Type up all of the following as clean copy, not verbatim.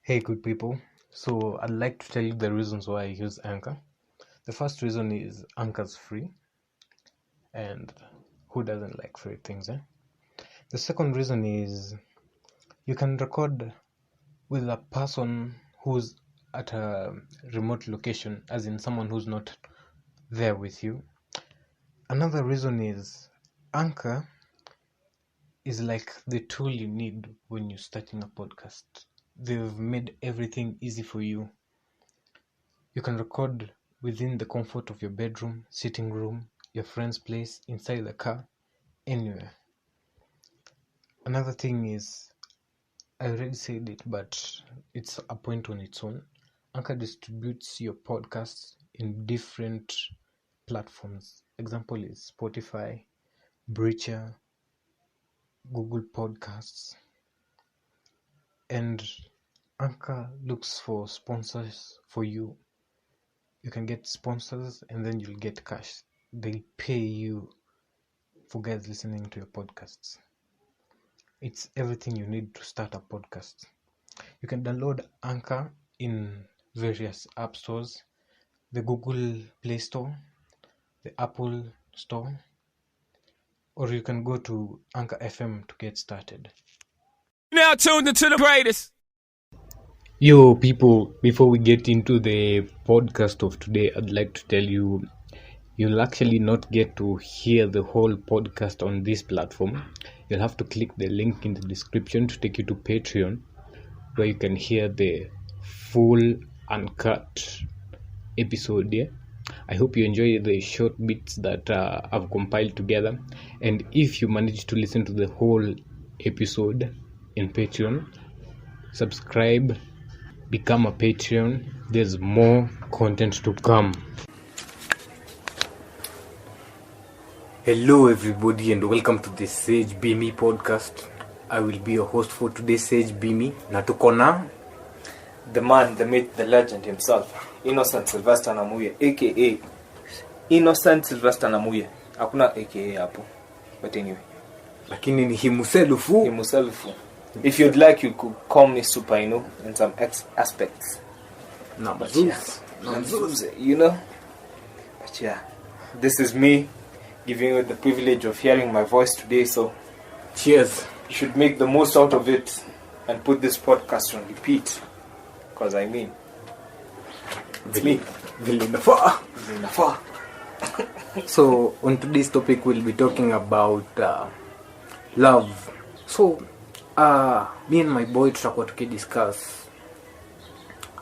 Hey, good people. So, I'd like to tell you the reasons why I use Anchor. The first reason is Anchor's free, and who doesn't like free things, eh? The second reason is you can record with a person who's at a remote location, as in someone who's not there with you. Another reason is Anchor is like the tool you need when you're starting a podcast. They've made everything easy for you. You can record within the comfort of your bedroom, sitting room, your friend's place, inside the car, anywhere. Another thing is, I already said it, but it's a point on its own. Anchor distributes your podcasts in different platforms. Example is Spotify, Breacher, Google Podcasts, and Anchor looks for sponsors for you. You can get sponsors and then you'll get cash. They'll pay you for guys listening to your podcasts. It's everything you need to start a podcast. You can download Anchor in various app stores, the Google Play Store, the Apple Store, or you can go to Anchor FM to get started. Now tuned into the greatest. Yo, people, before we get into the podcast of today, I'd like to tell you, you'll actually not get to hear the whole podcast on this platform. You'll have to click the link in the description to take you to Patreon, where you can hear the full uncut episode. Yeah? I hope you enjoy the short bits that I've compiled together. And if you manage to listen to the whole episode in Patreon, subscribe, become a Patreon. There's more content to come. Hello everybody and welcome to the Sage Beamy podcast. I will be your host for today's Sage Beamy. Na tuko na the man, the myth, the legend himself, Innocent Sylvester Namuye, aka Innocent Sylvester Namuye. Hakuna aka hapo. But anyway, lakini ni himself. If you'd like, you could call me Super Inno in some aspects. No, but you know. But yeah, this is me giving you the privilege of hearing my voice today. So, cheers. You should make the most out of it and put this podcast on repeat. Because I mean, it's me. Vilinafa. So, on today's topic, we'll be talking about love. So, me and my boy tutakuwa tukidiscuss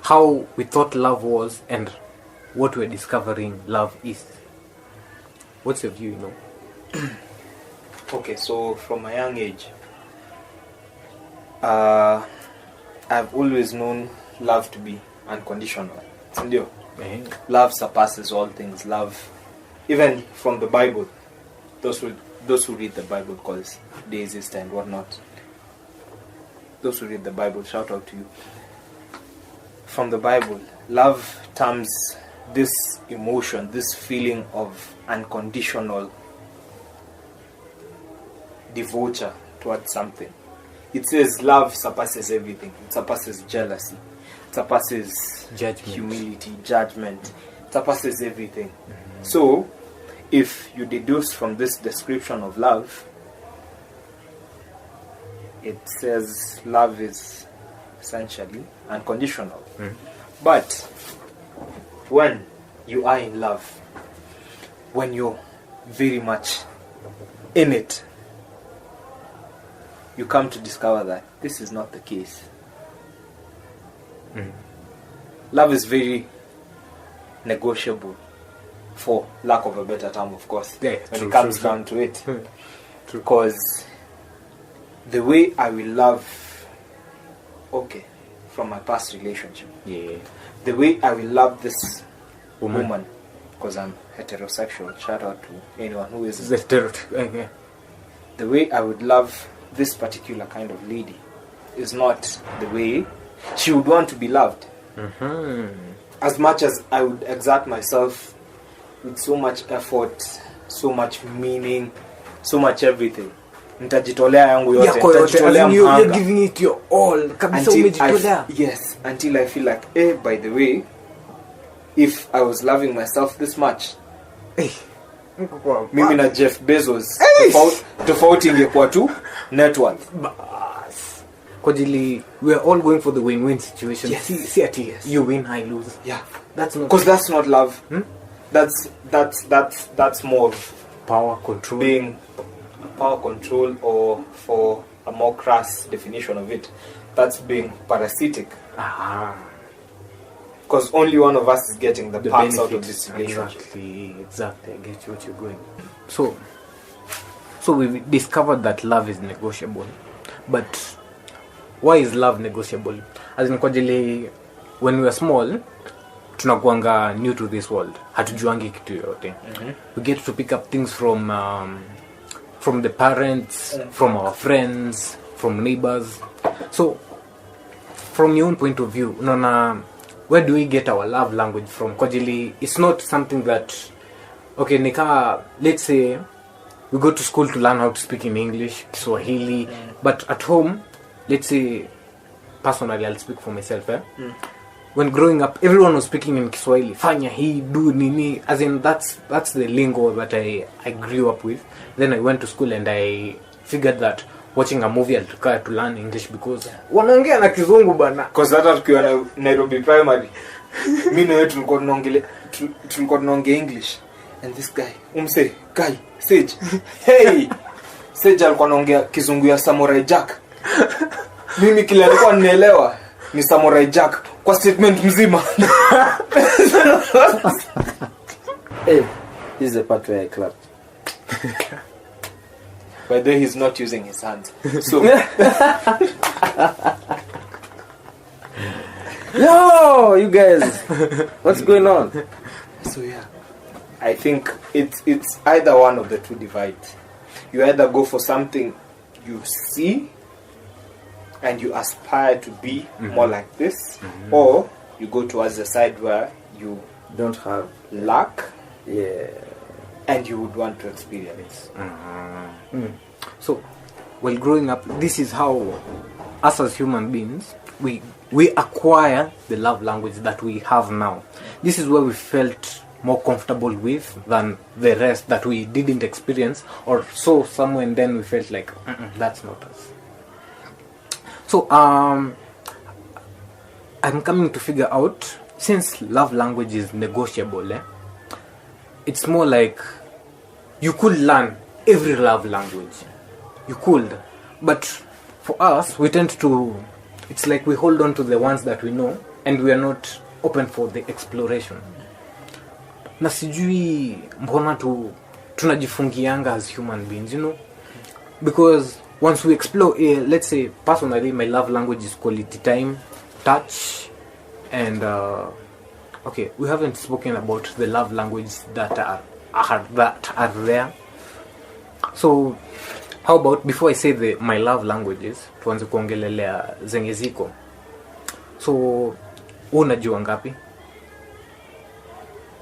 how we thought love was and what we're discovering love is. What's your view, you know? Okay, so from a young age, I've always known love to be unconditional. Love surpasses all things. Love, even from the Bible, those who read the Bible, because they exist and whatnot. Those who read the Bible, shout out to you. From the Bible, love terms this emotion, this feeling of unconditional devotion towards something. It says love surpasses everything. It surpasses jealousy. It surpasses humility, judgment. It surpasses everything. Mm-hmm. So, if you deduce from this description of love, it says love is essentially unconditional. Mm. But when you are in love, when you're very much in it, you come to discover that this is not the case. Mm. Love is very negotiable, for lack of a better term, of course, when it comes down to it. Because the way I will love, from my past relationship, the way I will love this woman, because I'm heterosexual, shout out to anyone who is heterosexual. The way I would love this particular kind of lady is not the way she would want to be loved. Mm-hmm. As much as I would exert myself with so much effort, so much meaning, so much everything, nitajitolea yangu yote, nitajitolea mhanga. You're giving it your all. Kabisa umejitolea. Yes, until I feel like, by the way, if I was loving myself this much, mimi na Jeff Bezos tofauti ingekuwa tu net worth. Kodili, we are all going for the win-win situation. Yes. See at yes. You win, I lose. Yeah, that's not. Because that's not love. That's more of power control. Being power control, or for a more crass definition of it, that's being parasitic. Because only one of us is getting the parts out of this relationship. Exactly. I get what you're going. So we've discovered that love is negotiable, but why is love negotiable? As in kwajili, when we were small, tunakuanga new to this world. Hatujuangi kitu yote. We get to pick up things from the parents, from our friends, from neighbors. So from your own point of view, where do we get our love language from? Kwajili, it's not something that, okay, let's say we go to school to learn how to speak in English, Swahili, but at home, let's say, personally, I'll speak for myself. When growing up, everyone was speaking in Kiswahili. Fanya hii, do nini. As in, that's the lingo that I grew up with. Then I went to school and I figured that watching a movie I'll try to learn English because wanaongea na kizungu bana. Because hata tukiwa na Nairobi primary, mimi na wewe tulikuwa tunaongea English, and this guy, Sage. Hey, Sage alikuwa anaongea kizungu ya Samurai Jack. Mimi kile alikuwa nielewa ni Samurai Jack kwa statement mzima. Hey, this is the part where I clap. By the way, he's not using his hands. So yo, you guys, what's going on? So yeah, I think it's either one of the two divides. You either go for something you see and you aspire to be more like this, or you go towards the side where you don't have luck, and you would want to experience. So, while growing up, this is how us as human beings we acquire the love language that we have now. This is where we felt more comfortable with than the rest that we didn't experience or saw somewhere, and then we felt like that's not us. So I'm coming to figure out, since love language is negotiable, it's more like you could learn every love language. You could, but for us, we tend to, it's like we hold on to the ones that we know and we are not open for the exploration. Na sijui mbona tunajifungianga as human beings, because once we explore, let's say personally my love language is quality time, touch, and okay, we haven't spoken about the love languages that are there. So how about, before I say my love languages, tuanze kuongelelea zenye ziko. So unajua ngapi?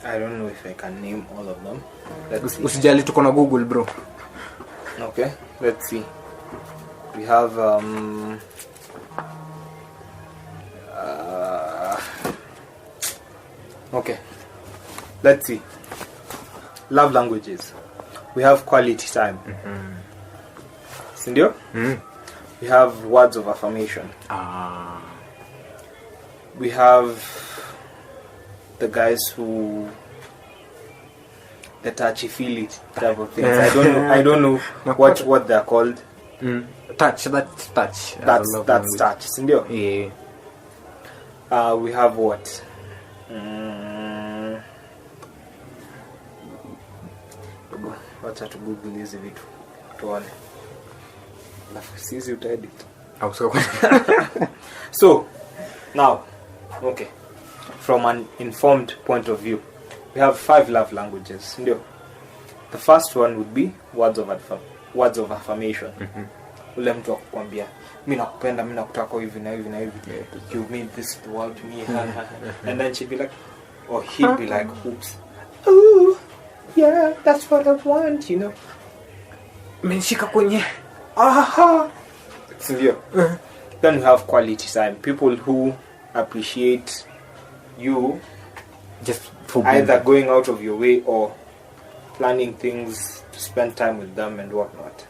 I don't know if I can name all of them. Usijali, tuko na Google, bro. Okay, let's see. We have okay, let's see. Love languages. We have quality time. Sindio? We have words of affirmation. We have the guys who, the touchy-feely type of things. I don't know what they're called. Touch, that's touch. That's touch. Sindio? Yeah. We have what? Wacha tu Google hizi vitu tuone. Sisi utaedit. So now, okay, from an informed point of view, we have 5 love languages. The first one would be words of affirmation. Ule mtu akukwambia mimi nakupenda, mimi nakutaka hivi na hivi na hivi, you mean this to the world to me. And then she'd be like, or he'd be like, oops, ooh, yeah, that's what I want, Menshika kwenye Then you have quality time. People who appreciate you just for either going out of your way or planning things to spend time with them and whatnot.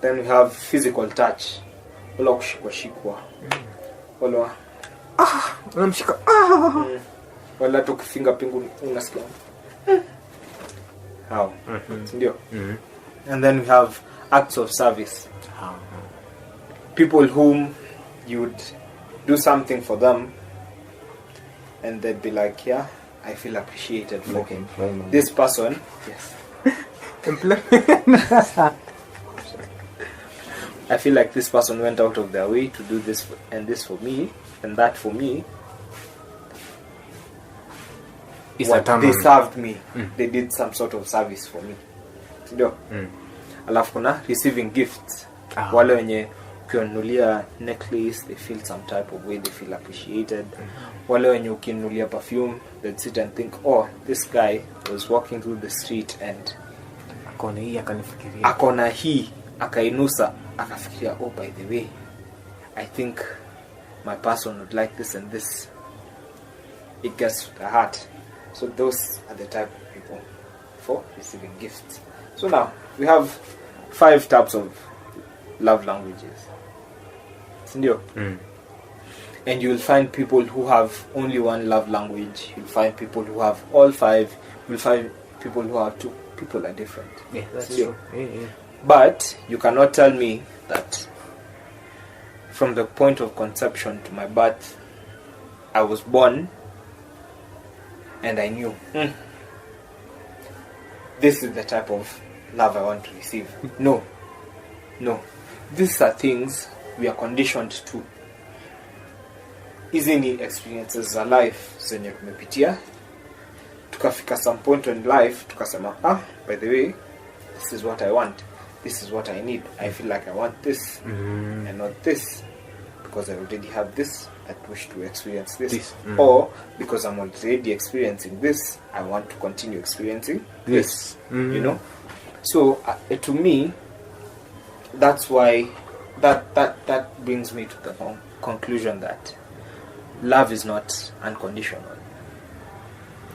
Then we have physical touch. Wala kushikwa. Wala unamshika wala tukifinga pingu unasikia. How? Ndio. And then we have acts of service. People whom you'd do something for them and they'd be like, yeah, I feel appreciated for him. This person, yes. I feel like this person went out of their way to do this and this for me and that for me. They served me. They did some sort of service for me. Ndio. Alafu kuna receiving gifts. Wale wenye ukinunulia necklace, they feel some type of way, they feel appreciated. Wale wenye ukinunulia perfume, they sit and think, oh, this guy was walking through the street and akona hii akanifikiria. Akona hii akainusa akafikiria, oh, by the way, I think my person would like this and this. It gets to the heart. So those are the type of people for receiving gifts. So now we have 5 types of love languages. Sindio? And you'll find people who have only one love language. You'll find people who have all 5. You'll find people who have 2. People are different. Yeah, that's true. Yeah. But you cannot tell me that from the point of conception to my birth, I was born and I knew this is the type of love I want to receive. No. These are things we are conditioned to. Hizi ni experiences za life zenye tumepitia. Tukafika some point in life tukasema, by the way, this is what I want. This is what I need. I feel like I want this and not this because I already have this. I wish to experience this. Or because I'm already experiencing this, I want to continue experiencing this. You know? So to me, that's why that brings me to the conclusion that love is not unconditional.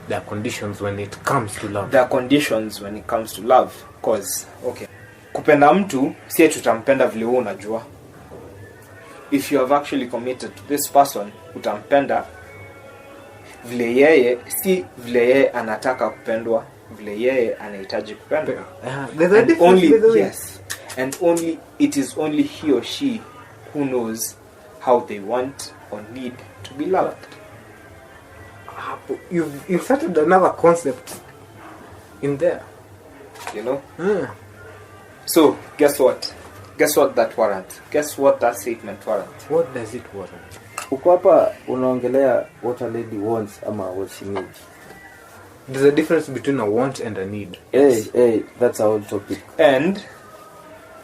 There are conditions when it comes to love. There are conditions when it comes to love. Cause, okay, kupenda mtu, siye tutampenda vile wewe unajua. If you have actually committed to this person, utampenda vile yeye, si vile yeye anataka kupendwa, vile yeye anahitaji kupendwa. And only, yes. And only, it is only he or she who knows how they want or need to be loved. You've inserted another concept in there. You know? So, guess what? Guess what that warrants? Guess what that statement warrants? What does it warrant? Uko hapa unaongelea what a lady wants ama what she needs. There's a difference between a want and a need. Hey, that's our topic. And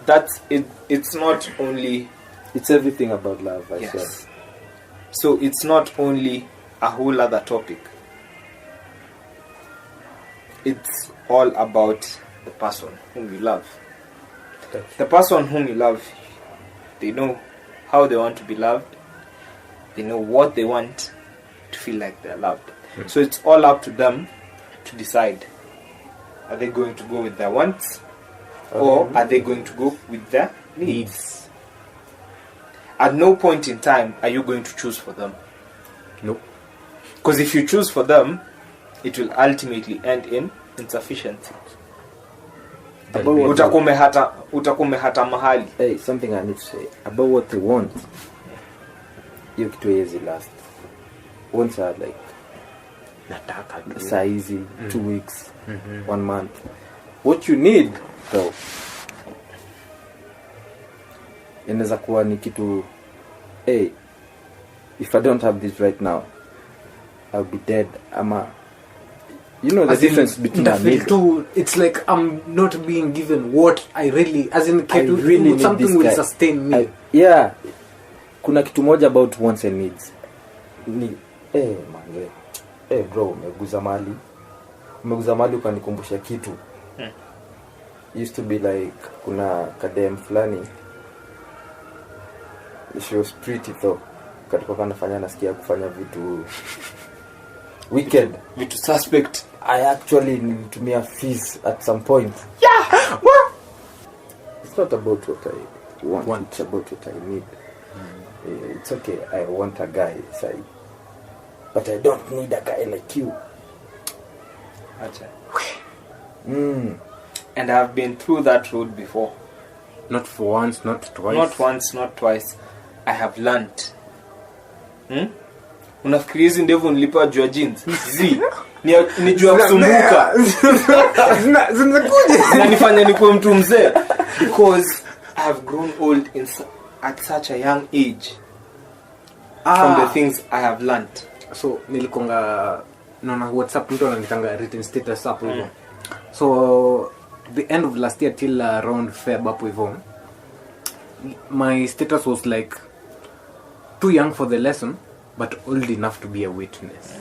that's it. It's not only... It's everything about love, I swear. So it's not only a whole other topic. It's all about the person whom you love. The person whom you love, they know how they want to be loved. They know what they want to feel like they're loved. So it's all up to them to decide. Are they going to go with their wants? Or are they going to go with their needs? At no point in time are you going to choose for them. Nope. Because if you choose for them, it will ultimately end in insufficiency. Utakume hata mahali. Hey, something I need to say about what they want. You kitu haiwezi last. Wants are like nataka saa hizi 2 weeks, 1 month. What you need though, inaweza kuwa ni kitu, hey, if I don't have this right now, I'll be dead. You know the difference between a need. It's like I'm not being given what I really, as in I really need something this will guy. sustain me. Yeah, kuna kitu moja about wants and needs. Ni manze. Bro, umeguza mali ukanikumbusha kitu. used to be like kuna kadem fulani, she was pretty though, katika kanafanya nasikia kufanya vitu wicked, vitu suspect. I actually nilitumia fees at some point. It's not about what I want. It's about what I need. It's okay, I want a guy, but I don't need a guy like you. And I've been through that road before. Not for once, not twice. Not once, not twice. I have learned. Unafikiri hizi ndevu nilipewa juu ya jeans? Ni juu ya kusumbuka. Zinanifanya nikuwe mtu mzee. Because I have grown old at such a young age. From the things I have learned. So nilikonga naona WhatsApp mtu ananitanga written status hapo hivyo. So the end of last year till around Feb hapo hivyo, my status was like too young for the lesson but old enough to be a witness.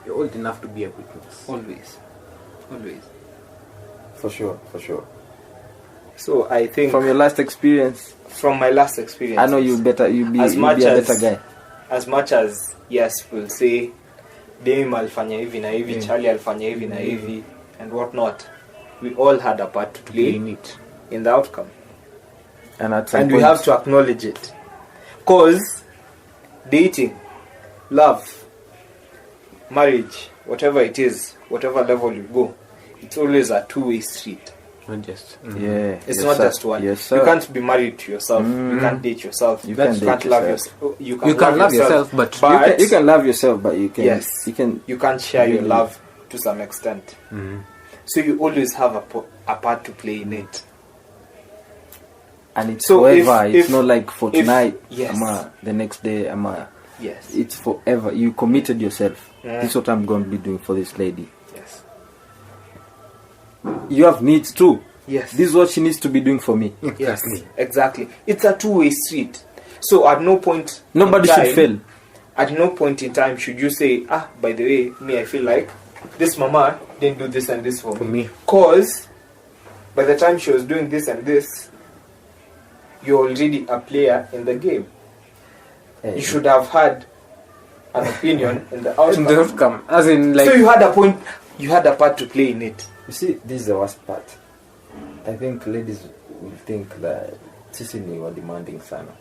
You're old enough to be a witness. Always. For sure. So I think from your last experience, from my last experience, I know you'll be a better guy. As much as yes, we'll say Dame alifanya hivi na hivi, Charlie alifanya hivi na hivi, and whatnot. We all had a part to play in the outcome, and we have to acknowledge it. Cause dating, love, marriage, whatever it is, whatever level you go, it's always a two-way street. Not just it's not just one. Yes, you can't be married to yourself. You can't date yourself. You can't love yourself. You can love yourself, but you can love yourself, but you can you can't share your love to some extent. So you always have a part to play in it. And it's forever. It's not like for tonight. Yes. The next day. Yes. It's forever. You committed yourself. This is what I'm going to be doing for this lady. Yes. You have needs too. Yes. This is what she needs to be doing for me. Yes. Exactly. It's a two-way street. So at no point nobody should fail. At no point in time should you say, by the way, me, I feel like this mama didn't do this and this for me. Because by the time she was doing this and this, you're already a player in the game. You should have had an opinion in the outcome. As in, like, so you had a part to play in it. You see, this is the worst part. I think ladies will think that sisi ni wa demanding sana.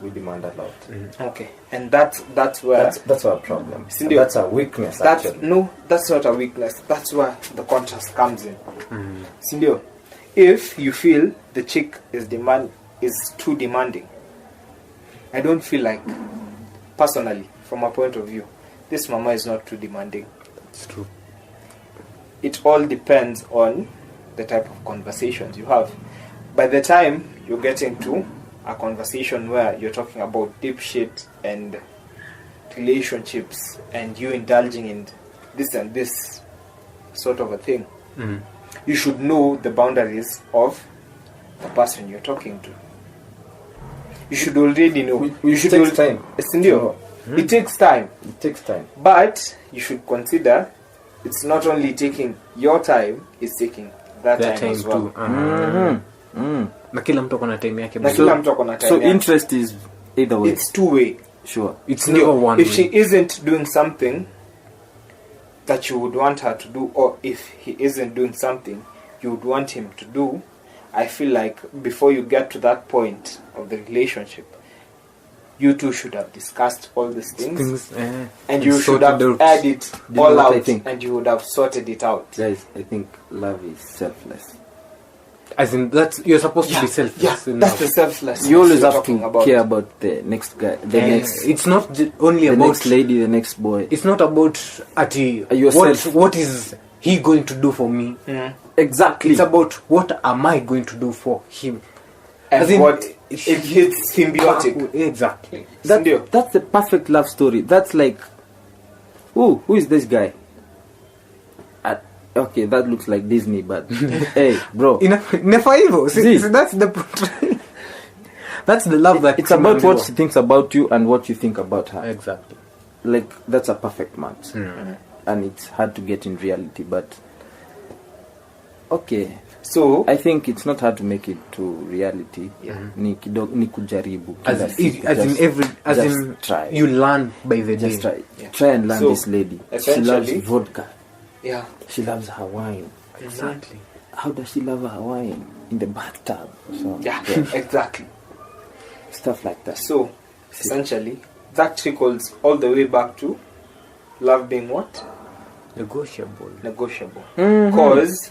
We demand a lot. Okay, and that's where that's our problem. That's our weakness. No, that's not a weakness. That's where the contrast comes in. Sindio, if you feel the chick is too demanding, I don't feel like, personally, from my point of view, this mama is not too demanding. It's true. It all depends on the type of conversations you have. By the time you're getting to a conversation where you're talking about deep shit and relationships and you indulging in this and this sort of a thing, you should know the boundaries of the person you're talking to. You should already know. It takes time. It takes time. It takes time. But you should consider it's not only taking your time, it's taking that time as well. Na kila mtu akona time yake. So interest is either way. It's two-way. Sure. It's never one If way. she isn't doing something that you would want her to do, or if he isn't doing something you would want him to do, I feel like before you get to that point of the relationship, you two should have discussed all these things and you should have had it all out, and you would have sorted it out. Guys, I think love is selfless. As in, you're supposed to be selfless. That's the selfless. You always have to care about the next guy, it's not only the about next lady, the next boy. It's not about what is he going to do for me. Exactly. It's about what am I going to do for him. And if it's symbiotic. Exactly. That's the perfect love story. That's like, who is this guy? Okay, that looks like Disney, but hey, bro. See, that's the that's the love that it's about what she thinks about you and what you think about her. Exactly. Like, that's a perfect match. And it's hard to get in reality, but Okay. So I think it's not hard to make it to reality. Ni kujaribu. As in try. You learn by the Just day. try. Try and learn this lady. She loves vodka. Yeah. She loves her wine. Exactly. How does she love her wine? In the bathtub. So, Yeah. Exactly. Stuff like that. So essentially, that trickles all the way back to love being what? Negotiable. Because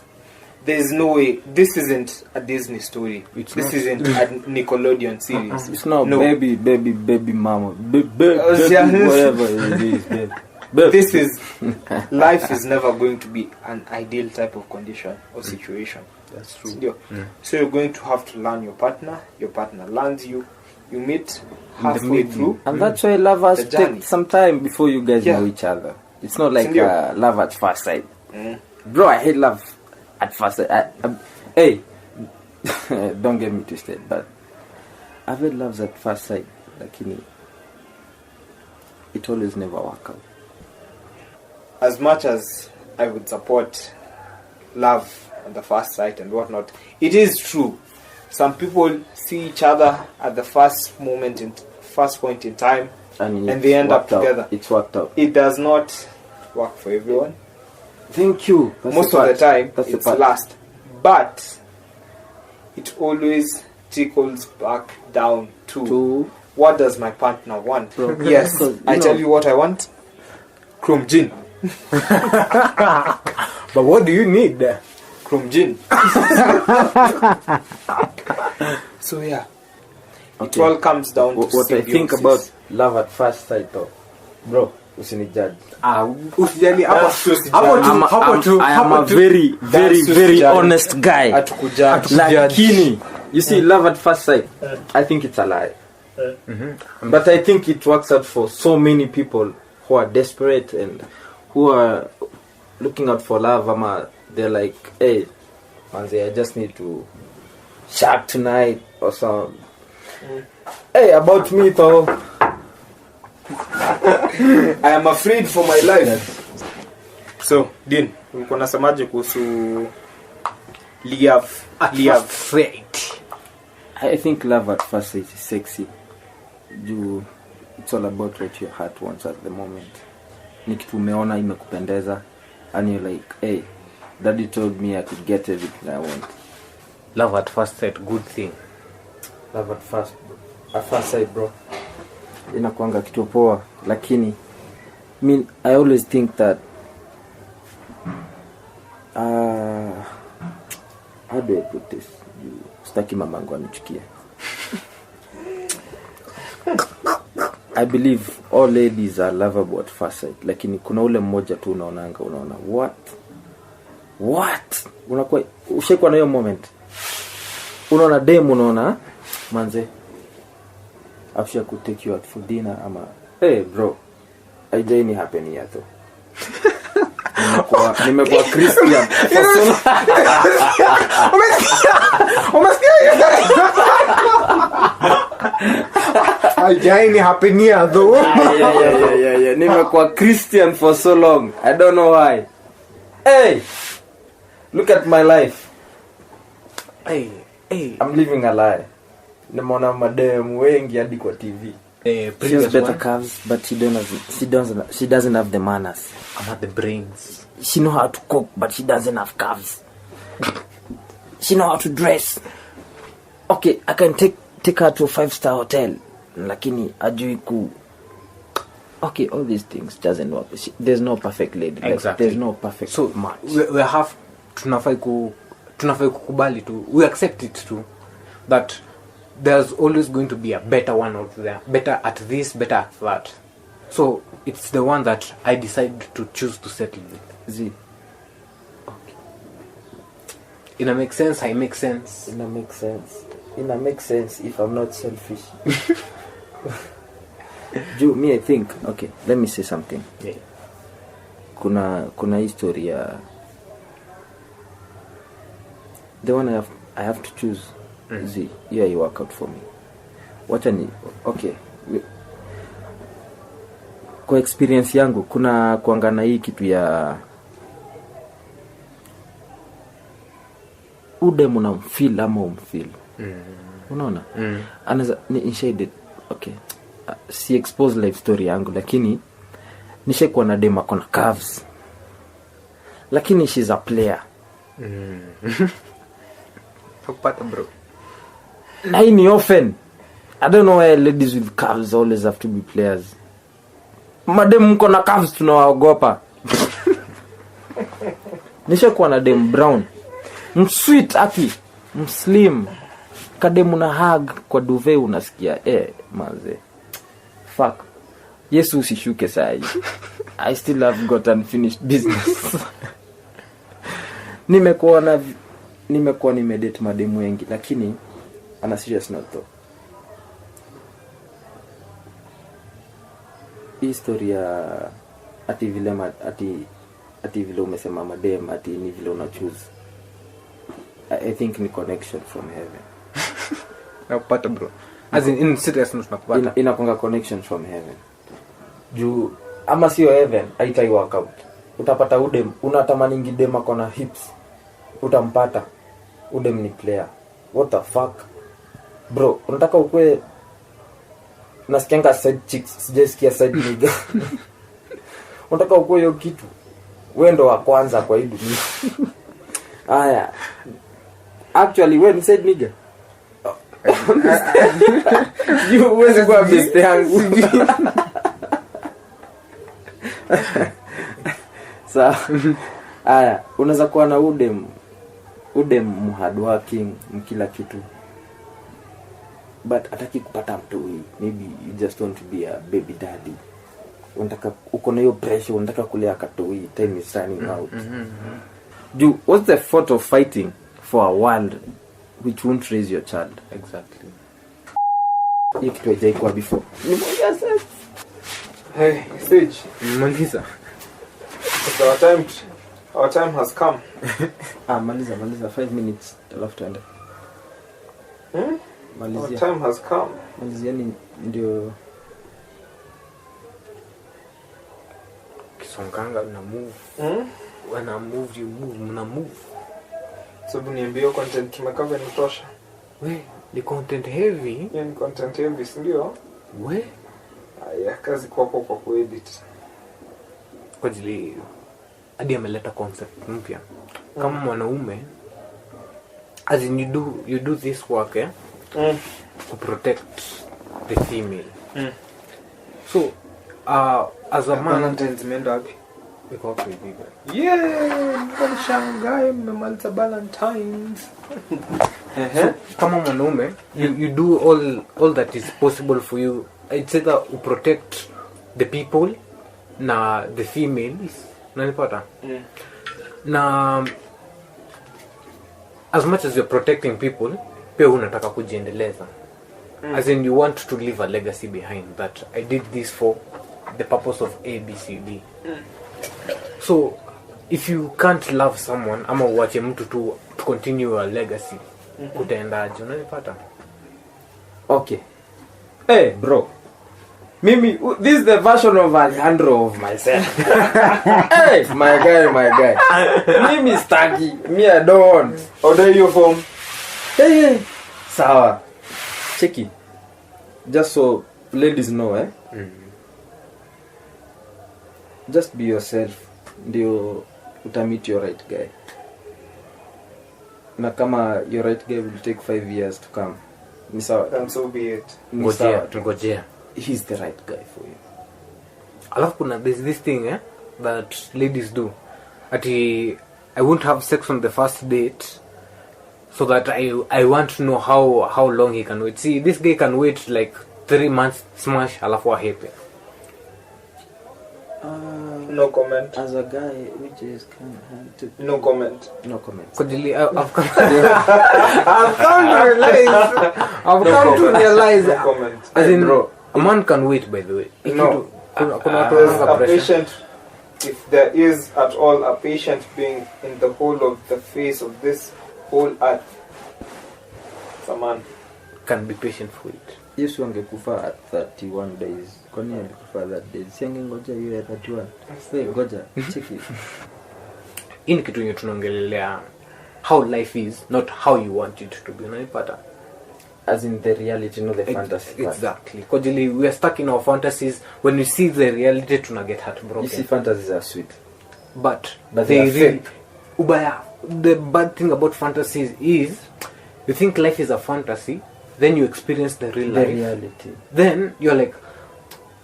there's no way. This isn't a Disney story. This isn't a Nickelodeon series. It's not no. baby mama. Baby, whatever it is, baby. This is life is never going to be an ideal type of condition or situation. That's true. So you're going to have to learn your partner learns you, you meet halfway through, and that's why lovers take some time before you guys know each other. It's not like love at first sight. Bro, I hate love at first sight. Hey, don't get me twisted, but I've had loves at first sight, lakini it always never work out. As much as I would support love at the first sight and whatnot, it is true. Some people see each other at the first point in time, and they end up together. It's worked out. It does not work for everyone. Thank you. Most of the time, it's last. But it always trickles back down to what does my partner want? Yes, I tell you what I want. Chrome gin. But what do you need there? Chrome gin. So yeah, it all comes down to what I think about love at first sight, though, bro. Usinijudge. Usijali. I am a very honest guy. Lakini, you see, love at first sight, I think it's a lie. But I think it works out for so many people who are desperate and who are looking out for love. They're like, hey, manze, I just need to shark tonight or something. Hey, about me though, I am afraid for my life. So, Dean, uko nasemaje kuhusu love at first sight? I think love at first sight is sexy. It's all about what your heart wants at the moment. Ni kitu umeona imekupendeza and you're like, hey, daddy told me I could get everything I want. Love at first sight, good thing. Love at first sight, bro. Inakuanga kitu poa, lakini I always think that how do I put this? Sitaki mamangu anichukie. I believe all ladies are lovable at first sight, lakini kuna ule mmoja tu unaona what unakuwa ushekwa na hiyo moment, unaona dem, unaona manze after I could take you out for dinner, ama hey bro, haijaini happen here though. Nimekuwa Christian. Haijaini happen here though. Yeah. Nimekuwa Christian for so long. I don't know why. Hey, look at my life. Hey. I'm living a lie. Nimeona madem wengi hadi kwa TV. She has better curves, but she doesn't have the manners. I'm at the brains. She know how to cook, but she doesn't have curves. She know how to dress. Okay, I can take her to a 5-star hotel, lakini ajui ku. Okay, all these things doesn't work. There's no perfect lady. Exactly. There's no perfect match. We have tunafai kukubali tu. We accept it too, that there's always going to be a better one out there, better at this, better at that. So it's the one that I decide to choose to settle with. Z. Okay. It makes sense. I make sense. It makes sense if I'm not selfish. Me, I think. Okay, let me say something. Yeah. Kuna history ya the one I have to choose. Z, yeah, you work out for me. What I need. Okay. Kwa experience yangu kuna kuangana hii kitu ya udem unamfeel ama umfeel. Unaona? Anaweza ni shaded. Okay. Si expose life story yangu lakini nishakuwa na dem akona curves. Lakini she's a player. Hakupata bro. Na hii ni often. I don't know why ladies with curves always have to be players. Madem mko na curves tunawaogopa. Nishakuwa na dem brown. Msweet aki. Mslim. Kadem una hug kwa duvet unasikia manze. Fuck. Yesu usishuke saa hii. I still have got unfinished business. Nimekuwa nimedate mademu wengi lakini ana serious note though. Historia ati vile umesema madem ati ni vile una choose. I think ni connection from heaven. Nakupata bro. As in serious note nakupata. Inakonga connection from heaven. Juu ama sio heaven haitai work out. Utapata udem unatamani ngidem akona hips. Utampata udem ni player. What the fuck? Bro, unataka ukue nasikianga side chicks, sijasikia side nigga. Unataka ukue hiyo kitu. Wewe ndo wa kwanza kwa hii dunia. Aya. Actually wewe ni side nigga. You uweze kuwa best yangu. Sawa. Aya, unaweza kuwa na udem hard working mkila kitu. But hataki kupata mtoi. Maybe you just want to be a baby daddy. Unataka uko na hiyo pressure, unataka kulea katoi, time is running out. What's the thought of fighting for a world which won't raise your child? Exactly. Hii kitu haijaikuwa before. Hey, Sage. Maliza. Our time has come. Maliza 5 minutes alafu tuende. Our time has come. Malizia ni ndio Kisonganga na move. When I move you move, mna move. Sababu niambie content tumekava ni tosha. The content heavy. Ni content heavy, ndio? Aya, kazi kwako kwa kuedit. Kwa ajili hadi ameleta concept mpya. Kama mwanaume as in you do this work to protect the female. So as a man Valentine's meenda wapi? iko hapo hivi. Niko shangae mmemaliza Valentine's. So, kama mwanaume you do all that is possible for you. It's either to protect the people na the females. Unanipata? Na as much as you're protecting people, pia unataka kujiendeleza. As in you want to leave a legacy behind that I did this for the purpose of A, B, C, D. So if you can't love someone ama uache mtu to continue a legacy, utaendaje? Unanipata? Okay. Hey bro. Mimi this is the version of Alejandro of myself. Hey my guy. Mimi staki. Me I don't. Order your phone. Hey. Sawa. Check it. Just so ladies know Just be yourself. Ndio utamit your right guy. Na kama your right guy will take 5 years to come. Ni sawa. And so be it. Tungojea. He's the right guy for you. Alafu kuna this thing that ladies do. Ati I won't have sex on the first date so that I want to know how long he can wait. See, this guy can wait like 3 months, smash, alafu ahepe. No comment. As a guy, which is kind of no comment. No comment. Kujili, I've come to realize. No comment. As in, bro, a man can wait, by the way. No. There's a patient, if there is at all a patient being in the whole of the face of this whole earth, a man can be patient for it. Yesu angekufa at 31 days. Kwani alikufa that days? Si angengoja hiyo 31. Ngoja, cheki. Hii ni kitu yenye tunaongelelea how life is, not how you want it to be. Unaipata? As in the reality, not the fantasy. Exactly. Because we are stuck in our fantasies. When we see the reality, to get heartbroken. You see, fantasies are sweet, but they are fake. The bad thing about fantasies is, you think life is a fantasy, then you experience the reality. Then you're like,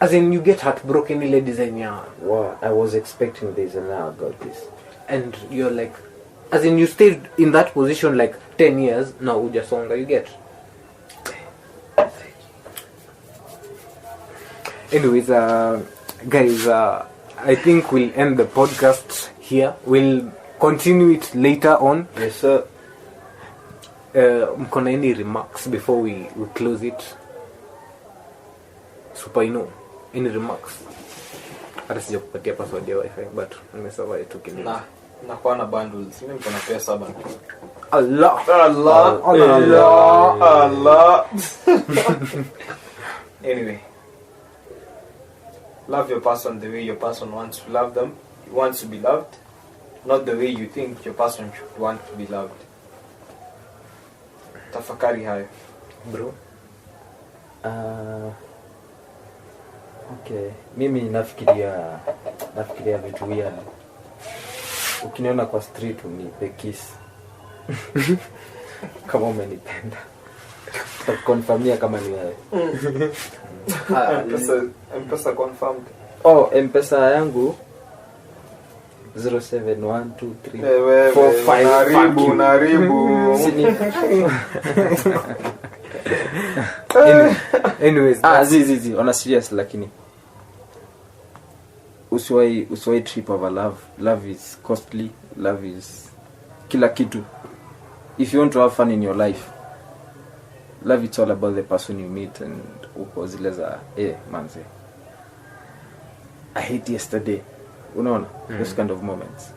as in you get heartbroken, ladies, and wow, I was expecting this and now I got this. And you're like, as in you stayed in that position like 10 years, now ujasonga, you get. Anyways, guys, I think we'll end the podcast here. We'll continue it later on. Yes, sir. Mkona any remarks before we close it? Super Inno, any remarks? Hata sijakupatia password ya wifi, but nimesava itu kidogo. Nakuwa na bundles. Mimi niko na pesa bana. Allah. Anyway, love your person the way your person wants to love them. He wants to be loved, not the way you think your person should want to be loved. Tafakari hayo, bro. Okay, mimi nafikiria vitu weird. Ukiniona kwa street unipe kiss. Kama umenipenda. Confirmia kama ni wewe. M-Pesa confirmed. Oh, M-Pesa yangu 07123455. Unaribu. Anyways, zizi on a serious, lakini usiwai trip over love. Love is costly, love is kila kitu. If you want to have fun in your life, love, it's all about the person you meet. And uko zile za manze, I hate yesterday, unaona. Those kind of moments.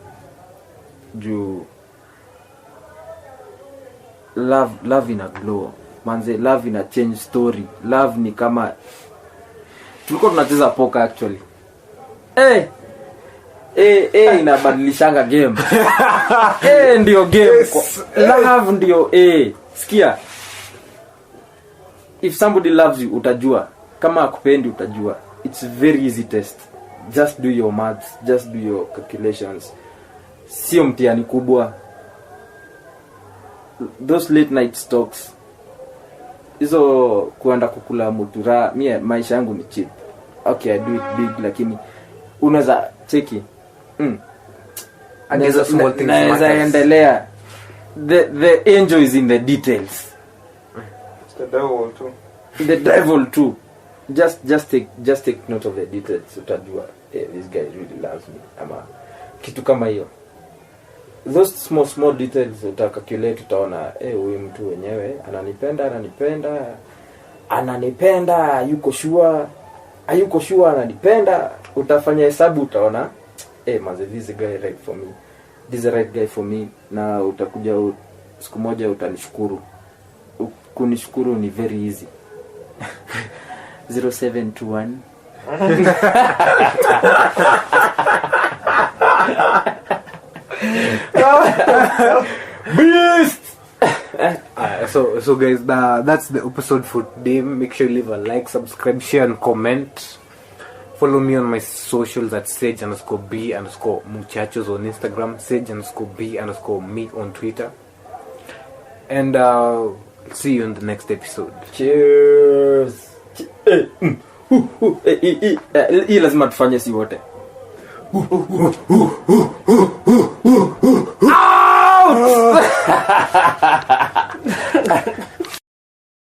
Love in a glow manze, love in a change story. Love ni kama tulikuwa tunacheza poker actually. Inabadilishanga game. Ndio game. Yes. Love ndio sikia. If somebody loves you utajua, kama akupendi utajua. It's very easy test. Just do your maths, just do your calculations. Sio mtihani kubwa. Those late night talks, hizo kuenda kukula mutura, maisha yangu ni cheap. Okay, I do it big, lakini unaweza cheki. There's a small things naweza endelea. The angel is in the details. It's the devil too. The devil too. Just take note of the details. Utajua, this guy really loves me. Ama kitu kama hiyo. Those small details utacalculate, utaona huyu mtu wenyewe ananipenda, yuko sure ananipenda. Utafanya hesabu, utaona manze, this is guy right for me, this is the right guy for me. Na utakuja siku moja utanishukuru. Kunishukuru ni very easy. 0721 Beast. So guys, that's the episode for today. Make sure you leave a like, subscribe, share and comment. Follow me on my socials at sage_b_muchachos on Instagram, sage_b_me on Twitter. And see you in the next episode. Cheers. Hii lazima tufanye si wote. Out!